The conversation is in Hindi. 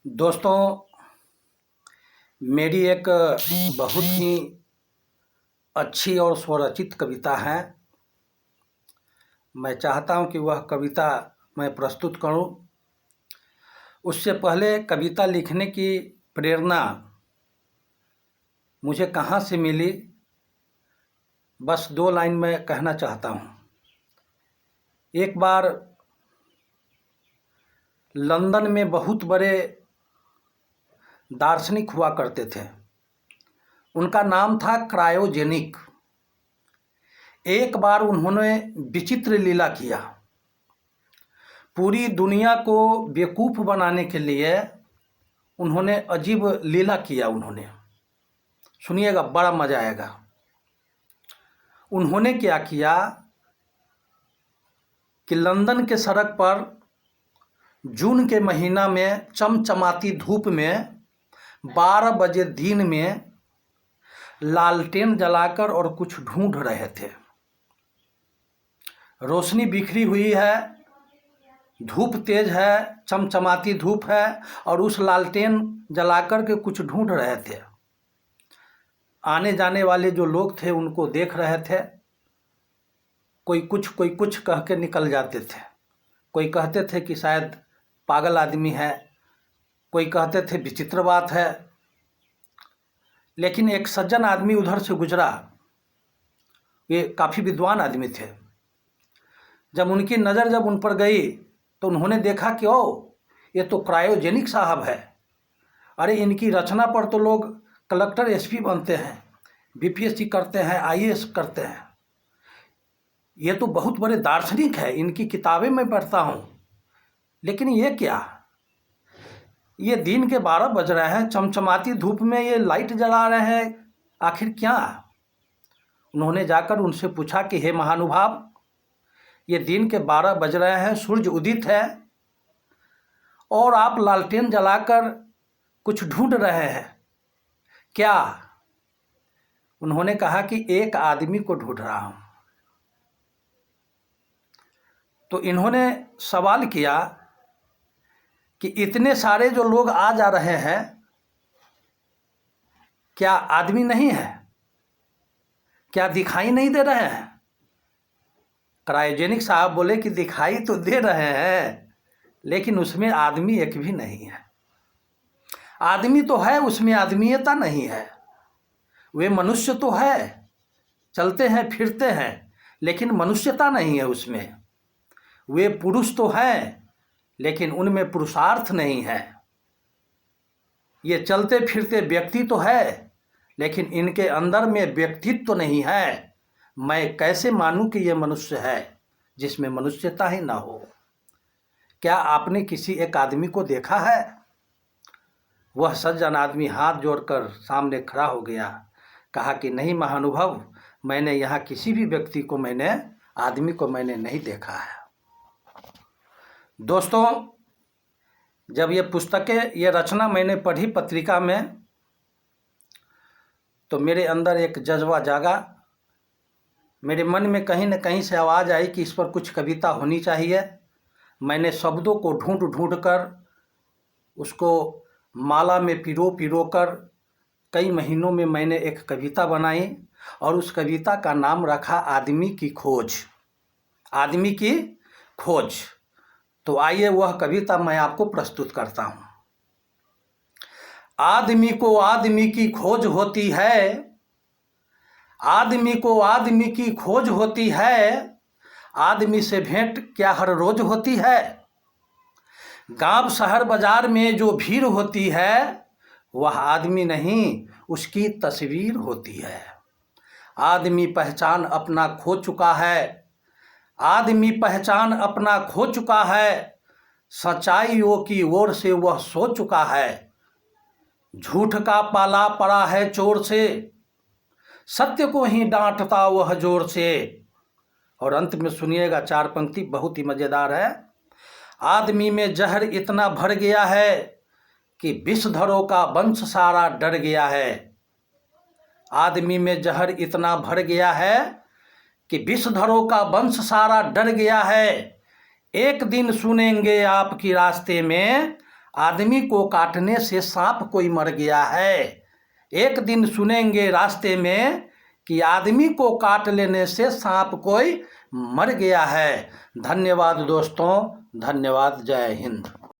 दोस्तों, मेरी एक बहुत ही अच्छी और स्वरचित कविता है। मैं चाहता हूं कि वह कविता मैं प्रस्तुत करूं। उससे पहले कविता लिखने की प्रेरणा मुझे कहां से मिली, बस 2 लाइन में कहना चाहता हूं। एक बार लंदन में बहुत बड़े दार्शनिक हुआ करते थे। उनका नाम था क्रायोजेनिक। एक बार उन्होंने विचित्र लीला किया। पूरी दुनिया को बेवकूफ़ बनाने के लिए उन्होंने अजीब लीला किया। सुनिएगा, बड़ा मज़ा आएगा। उन्होंने क्या किया कि लंदन के सड़क पर जून के महीना में चमचमाती धूप में 12 बजे दिन में लालटेन जलाकर और कुछ ढूंढ रहे थे। रोशनी बिखरी हुई है, धूप तेज है, चमचमाती धूप है और उस लालटेन जलाकर के कुछ ढूंढ रहे थे। आने जाने वाले जो लोग थे उनको देख रहे थे। कोई कुछ कह के निकल जाते थे। कोई कहते थे कि शायद पागल आदमी है, कोई कहते थे विचित्र बात है। लेकिन एक सज्जन आदमी उधर से गुजरा। ये काफ़ी विद्वान आदमी थे। जब उनकी नज़र जब उन पर गई तो उन्होंने देखा कि ये तो क्रायोजेनिक साहब है। अरे, इनकी रचना पर तो लोग कलेक्टर, एसपी बनते हैं, बीपीएससी करते हैं, आईएएस करते हैं। ये तो बहुत बड़े दार्शनिक है, इनकी किताबें मैं पढ़ता हूँ। लेकिन ये क्या, ये दिन के 12 बज रहे हैं, चमचमाती धूप में ये लाइट जला रहे हैं, आखिर क्या? उन्होंने जाकर उनसे पूछा कि हे महानुभाव, ये दिन के 12 बज रहे हैं, सूर्य उदित है और आप लालटेन जलाकर कुछ ढूंढ रहे हैं, क्या? उन्होंने कहा कि एक आदमी को ढूंढ रहा हूं। तो इन्होंने सवाल किया कि इतने सारे जो लोग आ जा रहे हैं, क्या आदमी नहीं है? क्या दिखाई नहीं दे रहे हैं? क्रायोजेनिक साहब बोले कि दिखाई तो दे रहे हैं, लेकिन उसमें आदमी एक भी नहीं है। आदमी तो है, उसमें आदमीयता नहीं है। वे मनुष्य तो है, चलते हैं फिरते हैं, लेकिन मनुष्यता नहीं है उसमें। वे पुरुष तो हैं, लेकिन उनमें पुरुषार्थ नहीं है। ये चलते फिरते व्यक्ति तो है, लेकिन इनके अंदर में व्यक्तित्व तो नहीं है। मैं कैसे मानूं कि ये मनुष्य है जिसमें मनुष्यता ही ना हो? क्या आपने किसी एक आदमी को देखा है? वह सज्जन आदमी हाथ जोड़कर सामने खड़ा हो गया, कहा कि नहीं महानुभाव, मैंने यहाँ किसी भी व्यक्ति को, आदमी को मैंने नहीं देखा है। दोस्तों, जब ये पुस्तकें, ये रचना मैंने पढ़ी पत्रिका में, तो मेरे अंदर एक जज्बा जागा। मेरे मन में कहीं न कहीं से आवाज़ आई कि इस पर कुछ कविता होनी चाहिए। मैंने शब्दों को ढूंढ कर उसको माला में पिरो कर कई महीनों में मैंने एक कविता बनाई और उस कविता का नाम रखा आदमी की खोज। आदमी की खोज। तो आइए वह कविता मैं आपको प्रस्तुत करता हूँ। आदमी को आदमी की खोज होती है, आदमी को आदमी की खोज होती है, आदमी से भेंट क्या हर रोज होती है? गांव शहर बाजार में जो भीड़ होती है, वह आदमी नहीं, उसकी तस्वीर होती है। आदमी पहचान अपना खो चुका है, आदमी पहचान अपना खो चुका है, सच्चाइयों की ओर से वह सो चुका है। झूठ का पाला पड़ा है चोर से, सत्य को ही डांटता वह जोर से। और अंत में सुनिएगा, 4 पंक्ति बहुत ही मज़ेदार है। आदमी में जहर इतना भर गया है कि विषधरों का वंश सारा डर गया है। आदमी में जहर इतना भर गया है कि विषधरों का वंश सारा डर गया है। एक दिन सुनेंगे आपकी रास्ते में आदमी को काटने से सांप कोई मर गया है। एक दिन सुनेंगे रास्ते में कि आदमी को काट लेने से सांप कोई मर गया है। धन्यवाद दोस्तों, धन्यवाद। जय हिंद।